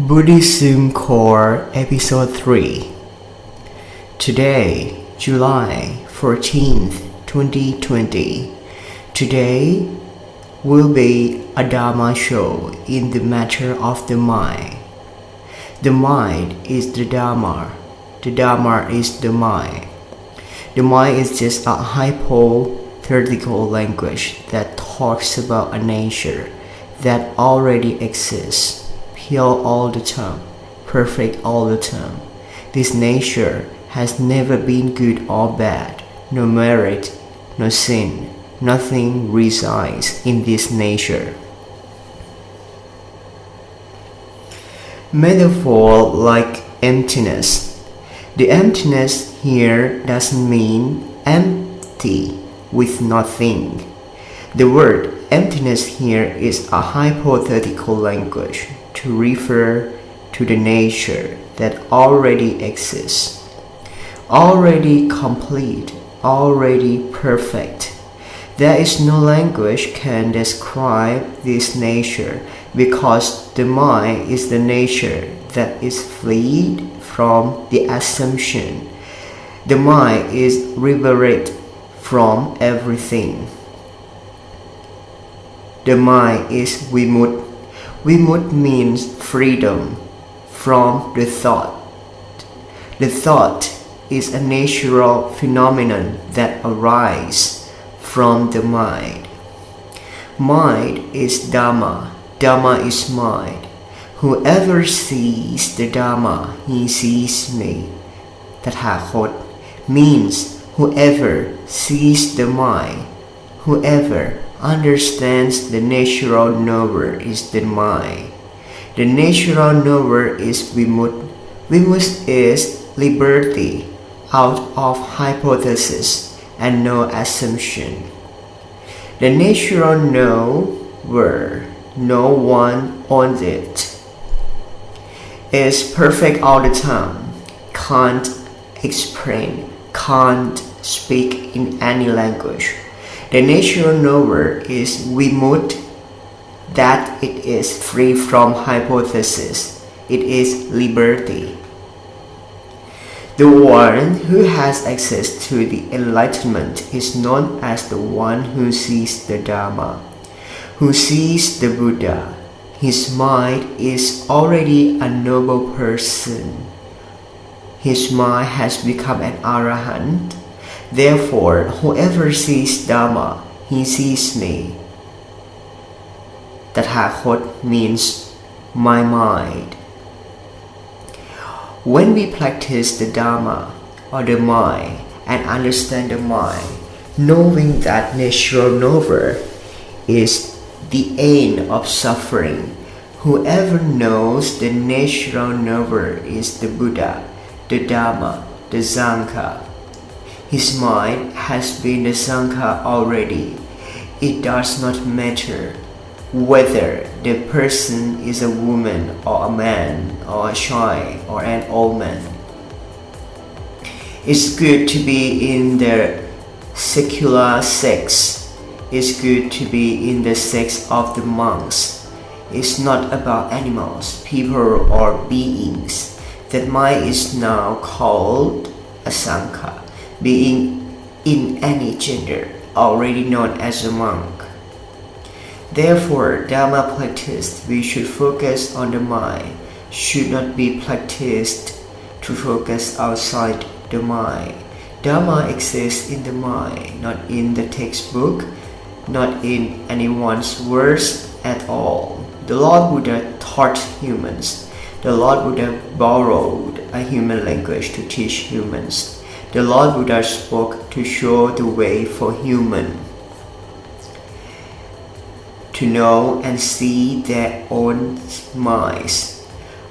Buddhism Core Episode 3. Today, July 14th, 2020. Today will be a Dharma show in the matter of the mind. The mind is the Dharma. The Dharma is the mind. The mind is just a hypothetical language that talks about a nature that already exists. Pure all the time, perfect all the time. This nature has never been good or bad, no merit, no sin. Nothing resides in this nature. Metaphor like emptiness. The emptiness here doesn't mean empty with nothing. The word emptiness here is a hypothetical language to refer to the nature that already exists, already complete, already perfect. There is no language can describe this nature because the mind is the nature that is freed from the assumption. The mind is liberated from everything. The mind is vimut. Vimut means freedom from the thought. The thought is a natural phenomenon that arises from the mind. Mind is Dhamma. Dhamma is mind. Whoever sees the Dhamma, he sees me. Tathakot means whoever sees the mind, whoever understands the natural knower is the mind. The natural knower is Vimut. Vimut is liberty out of hypothesis and no assumption. The natural knower, no one owns it, is perfect all the time, can't explain, can't speak in any language. The natural knower is Vimut, that it is free from hypothesis. It is liberty. The one who has access to the enlightenment is known as the one who sees the Dhamma, who sees the Buddha. His mind is already a noble person. His mind has become an arahant. Therefore, whoever sees Dhamma, he sees me. Tathakot means my mind. When we practice the Dhamma or the mind and understand the mind, knowing that natural knower is the end of suffering, whoever knows the natural knower is the Buddha, the Dhamma, the Sangha. His mind has been the Sangha already. It does not matter whether the person is a woman or a man or a child or an old man. It's good to be in the secular sex. It's good to be in the sex of the monks. It's not about animals, people or beings. That mind is now called a Sangha. Being in any gender, already known as a monk. Therefore, Dhamma practice we should focus on the mind, should not be practiced to focus outside the mind. Dhamma exists in the mind, not in the textbook, not in anyone's words at all. The Lord Buddha taught humans. The Lord Buddha borrowed a human language to teach humans. The Lord Buddha spoke to show the way for human to know and see their own minds.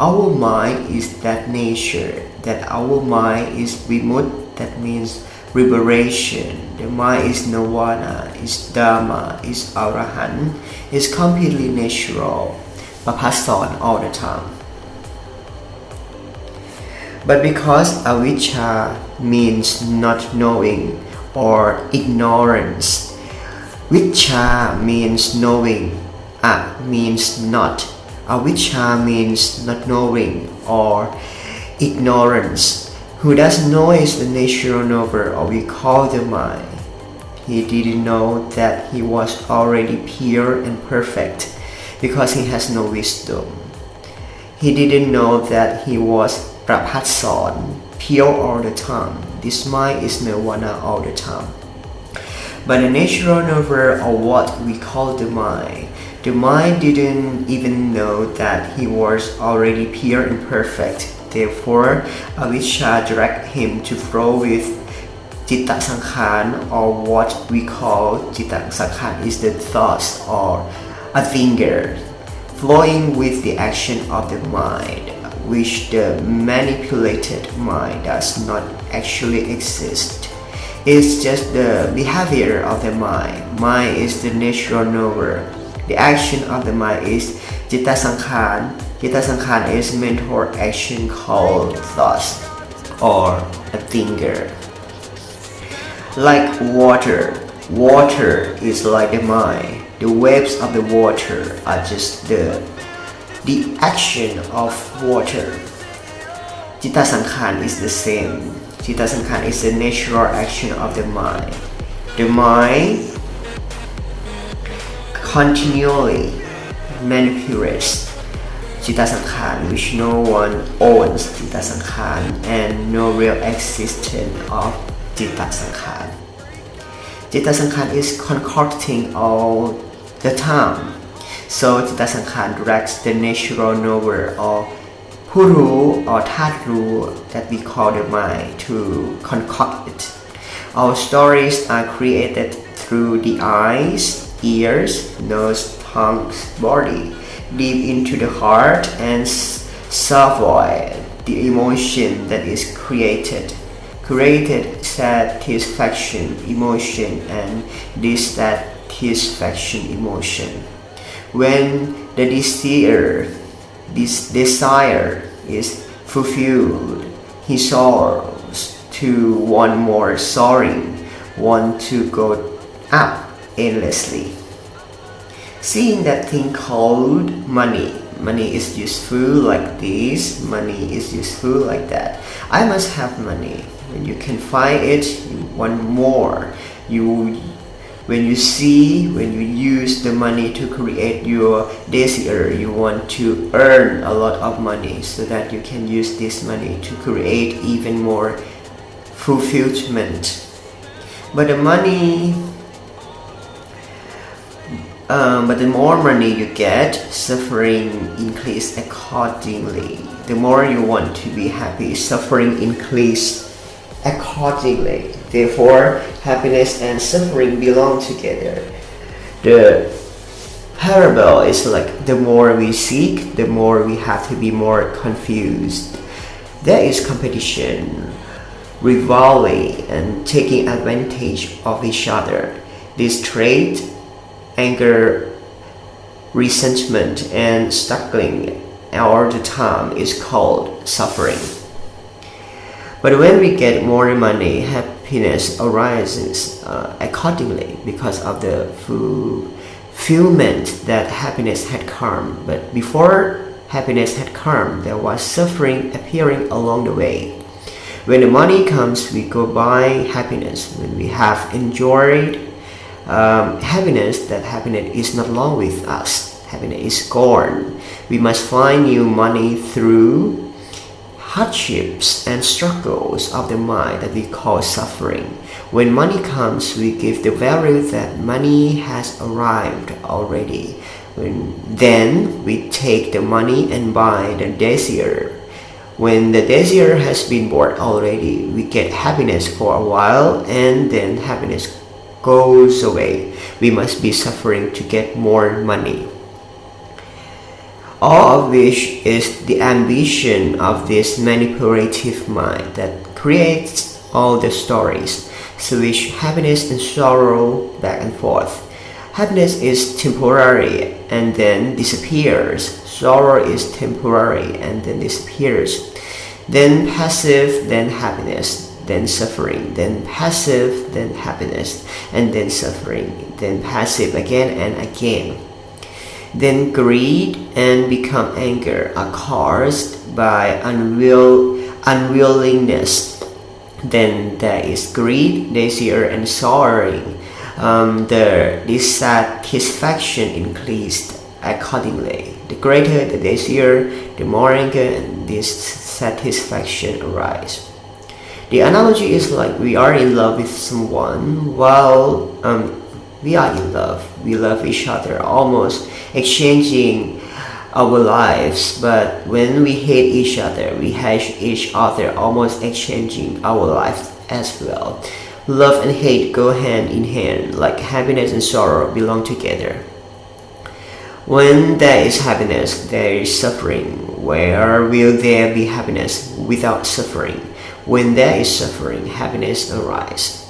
Our mind is that nature, that our mind is Vimut, that means liberation. The mind is Nirvana, is Dhamma, is Arahant, is completely natural, Papasan all the time. But because avijja means not knowing or ignorance, vijja means knowing, means not, Avijja means not knowing or ignorance. Who doesn't know is the natural knower, or we call the mind. He didn't know that he was already pure and perfect because he has no wisdom. He didn't know that he was Prapasan, pure all the time. This mind is nirvana all the time. But the natural knower, or what we call the mind didn't even know that he was already pure and perfect. Therefore, avijja directed him to flow with citta sankhan, or what we call citta sankhan is the thoughts or a finger, flowing with the action of the mind, which the manipulated mind does not actually exist. It's just the behavior of the mind. Mind is the natural knower. The action of the mind is citta sankhan. Citta sankhan is mental action called thoughts or a finger. Like water. Water is like the mind. The waves of the water are just the action of water. Citta sankhan is the same. Citta sankhan is the natural action of the mind. The mind continually manipulates citta sankhan, which no one owns citta sankhan, and no real existence of citta sankhan. Citta sankhan is concocting all the time. So citta sankhan directs the natural knower or Puru or Tatru that we call the mind to concoct it. Our stories are created through the eyes, ears, nose, tongue, body, deep into the heart and savoy the emotion that is created. Created satisfaction emotion and dissatisfaction emotion. When the desire is fulfilled, he soars to want more, soaring, want to go up endlessly. Seeing that thing called money. Money is useful like this, money is useful like that. I must have money. When you can find it, you want more. When you use the money to create your desire, you want to earn a lot of money so that you can use this money to create even more fulfillment. But the more money you get, suffering increase accordingly. The more you want to be happy, suffering increase accordingly. Therefore, happiness and suffering belong together. The parable is like the more we seek, the more we have to be more confused. There is competition, rivalry, and taking advantage of each other. This trait, anger, resentment, and struggling all the time is called suffering. But when we get more money, happiness arises accordingly because of the fulfillment that happiness had come. But before happiness had come, there was suffering appearing along the way. When the money comes, we go buy happiness. When we have enjoyed happiness, that happiness is not long with us. Happiness is gone. We must find new money through hardships and struggles of the mind that we call suffering. When money comes, we give the value that money has arrived already. Then we take the money and buy the desire. When the desire has been bought already, we get happiness for a while and then happiness goes away. We must be suffering to get more money. All of which is the ambition of this manipulative mind that creates all the stories, switch happiness and sorrow back and forth. Happiness is temporary and then disappears. Sorrow is temporary and then disappears. Then passive, then happiness, then suffering, then passive, then happiness, and then suffering, then passive again and again. Then greed and become anger are caused by unwillingness. Then there is greed, desire, and sorrowing. The dissatisfaction increased accordingly. The greater the desire, the more anger and dissatisfaction arise. The analogy is like we are in love with someone. While we are in love, we love each other, almost exchanging our lives. But when we hate each other, we hate each other, almost exchanging our lives as well. Love and hate go hand in hand, like happiness and sorrow belong together. When there is happiness, there is suffering. Where will there be happiness without suffering? When there is suffering, happiness arises.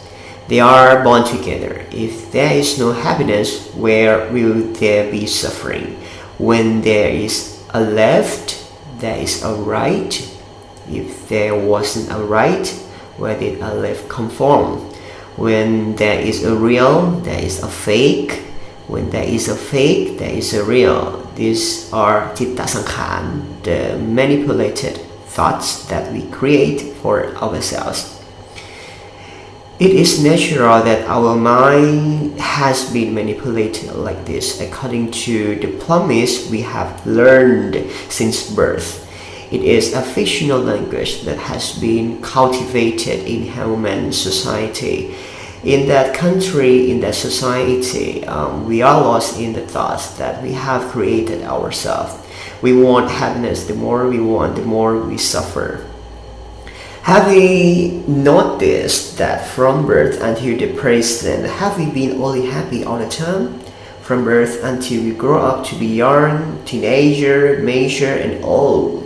They are bound together. If there is no happiness, where will there be suffering? When there is a left, there is a right. If there wasn't a right, where did a left come from? When there is a real, there is a fake. When there is a fake, there is a real. These are citta sankhara, the manipulated thoughts that we create for ourselves. It is natural that our mind has been manipulated like this according to the promise we have learned since birth. It is a fictional language that has been cultivated in human society. In that country, in that society, we are lost in the thoughts that we have created ourselves. We want happiness. The more we want, the more we suffer. Have we noticed that from birth until the present, have we been only happy all the time? From birth until we grow up to be young, teenager, major, and old.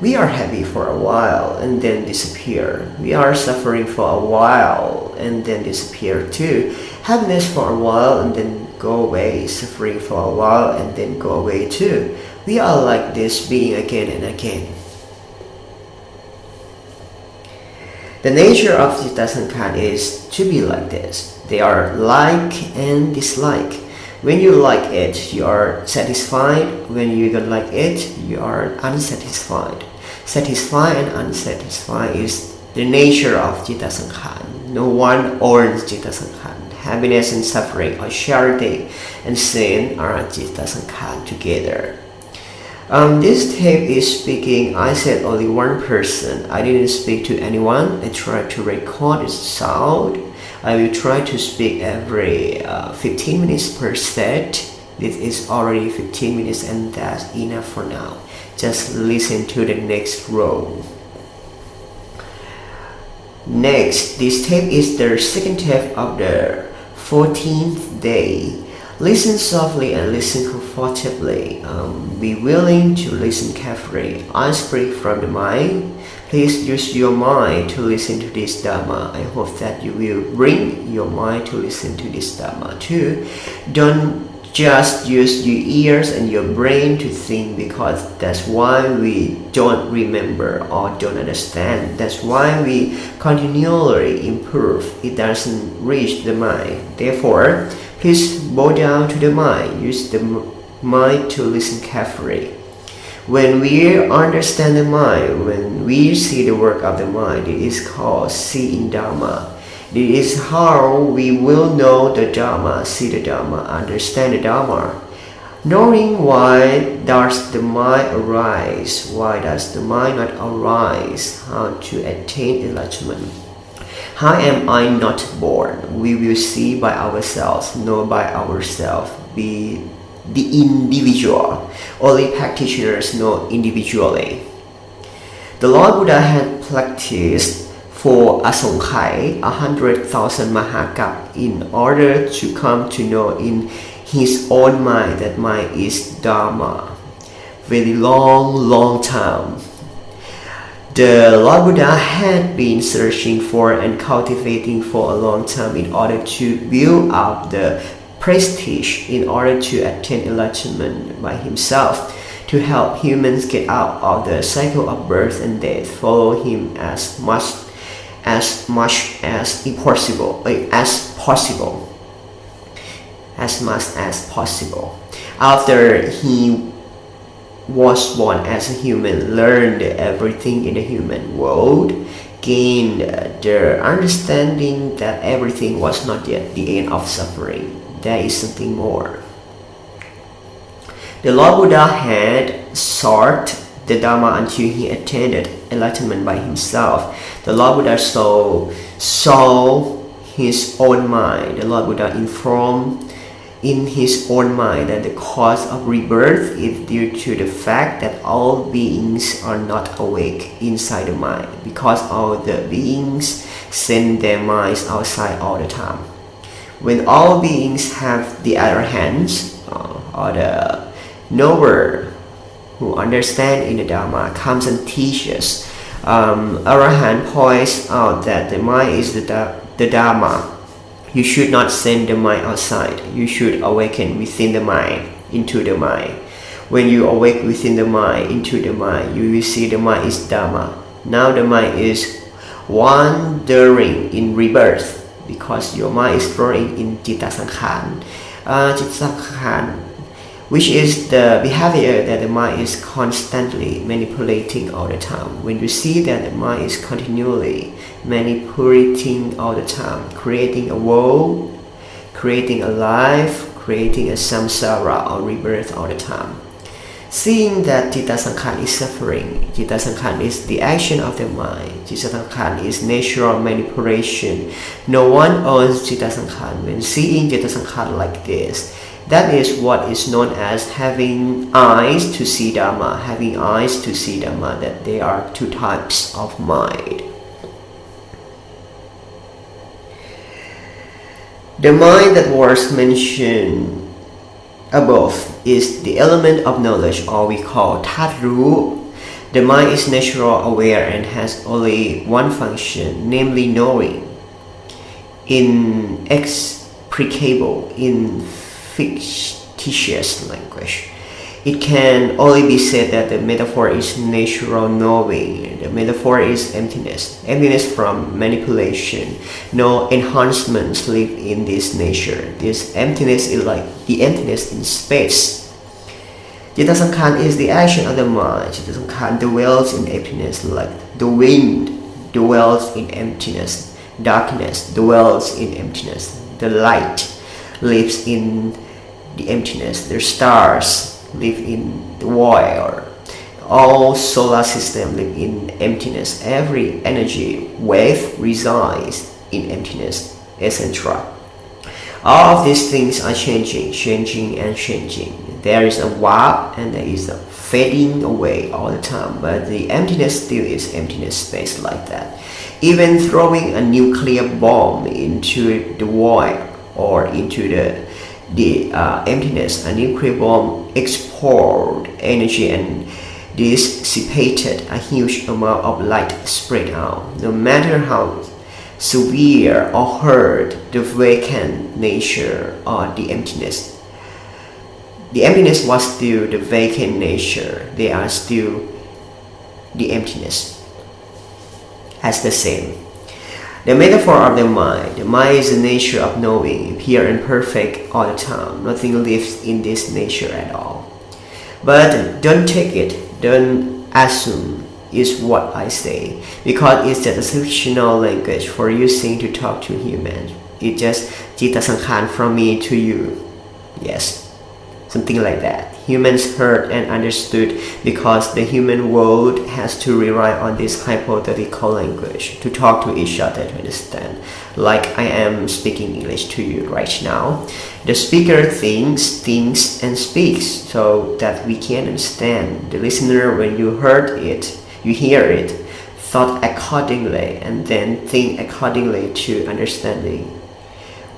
We are happy for a while and then disappear. We are suffering for a while and then disappear too. Happiness for a while and then go away. Suffering for a while and then go away too. We are like this, being again and again. The nature of citta sankhara is to be like this. They are like and dislike. When you like it, you are satisfied. When you don't like it, you are unsatisfied. Satisfied and unsatisfied is the nature of citta sankhara. No one owns citta sankhara. Happiness and suffering, or charity and sin, are citta sankhara together. This tape is speaking. I said only one person. I didn't speak to anyone. I tried to record its sound. I will try to speak every 15 minutes per set. This is already 15 minutes and that's enough for now. Just listen to the next row. Next, this tape is the second tape of the 14th day. Listen softly and listen comfortably. Be willing to listen carefully. I speak from the mind. Please use your mind to listen to this Dharma. I hope that you will bring your mind to listen to this Dharma too. Don't just use your ears and your brain to think, because that's why we don't remember or don't understand. That's why we continually improve. It doesn't reach the mind. Therefore, please bow down to the mind. Use the mind to listen carefully. When we understand the mind, when we see the work of the mind, it is called seeing Dharma. It is how we will know the Dharma, see the Dharma, understand the Dharma. Knowing why does the mind arise, why does the mind not arise, how to attain enlightenment. How am I not born? We will see by ourselves, know by ourselves, be the individual. Only practitioners know individually. The Lord Buddha had practiced for asongkhai, 100,000 mahakap, in order to come to know in his own mind that mind is Dharma. Very long time. The Lord Buddha had been searching for and cultivating for a long time in order to build up the prestige, in order to attain enlightenment by himself, to help humans get out of the cycle of birth and death, follow him as much as possible. After he was born as a human, learned everything in the human world, gained the understanding that everything was not yet the end of suffering. There is something more. The Lord Buddha had sought the Dharma until he attained enlightenment by himself. The Lord Buddha saw his own mind. The Lord Buddha informed in his own mind that the cause of rebirth is due to the fact that all beings are not awake inside the mind, because all the beings send their minds outside all the time. When all beings have the arahants, or the knower who understand in the Dharma, comes and teaches, Arahant points out that the mind is the Dharma. You should not send the mind outside. You should awaken within the mind, into the mind. When you awake within the mind, into the mind, you will see the mind is Dharma. Now the mind is wandering in rebirth, because your mind is flowing in Citta Sankhan. Which is the behavior that the mind is constantly manipulating all the time. When you see that the mind is continually manipulating all the time, creating a world, creating a life, creating a samsara or rebirth all the time. Seeing that Citta Sankhan is suffering, Citta Sankhan is the action of the mind, Citta Sankhan is natural manipulation. No one owns Citta Sankhan. When seeing Citta Sankhan like this, that is what is known as having eyes to see Dharma, having eyes to see Dharma, that there are two types of mind. The mind that was mentioned above is the element of knowledge, or we call Tatru. The mind is natural aware and has only one function, namely knowing. Inexplicable, in fictitious language, it can only be said that the metaphor is natural knowing. The metaphor is emptiness, emptiness from manipulation. No enhancements live in this nature. This emptiness is like the emptiness in space. Citta Sankhan is the action of the mind. Citta Sankhan dwells in emptiness like the wind dwells in emptiness. Darkness dwells in emptiness. The light lives in the emptiness. The stars live in the void. All solar systems live in emptiness. Every energy wave resides in emptiness, etc. All of these things are changing and changing. There is a warp and there is a fading away all the time, but the emptiness still is emptiness space like that. Even throwing a nuclear bomb into the void or into the emptiness, a nuclear bomb expelled energy and dissipated a huge amount of light spread out. No matter how severe or hard the vacant nature or the emptiness was still the vacant nature. They are still the emptiness as the same. The metaphor of the mind is the nature of knowing, pure and perfect all the time. Nothing lives in this nature at all. But don't take it, don't assume is what I say, because it's just a fictional language for using to talk to humans. It's just Citta Sankhan from me to you. Yes, something like that. Humans heard and understood because the human world has to rely on this hypothetical language to talk to each other to understand. Like I am speaking English to you right now. The speaker thinks and speaks so that we can understand. The listener, when you hear it, thought accordingly and then think accordingly to understanding.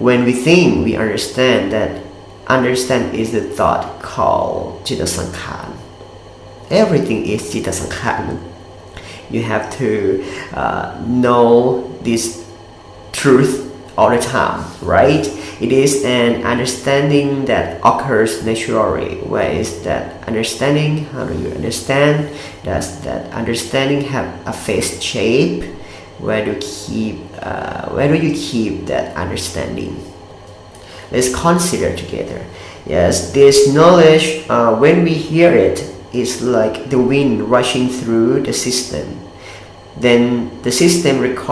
When we think, we understand that understand is the thought called Citta Sankhan. Everything is Citta Sankhan. You have to know this truth all the time, right? It is an understanding that occurs naturally. Where is that understanding? How do you understand? Does that understanding have a face shape? Where do you keep that understanding? Let's consider together. Yes, this knowledge, when we hear it, is like the wind rushing through the system. Then the system records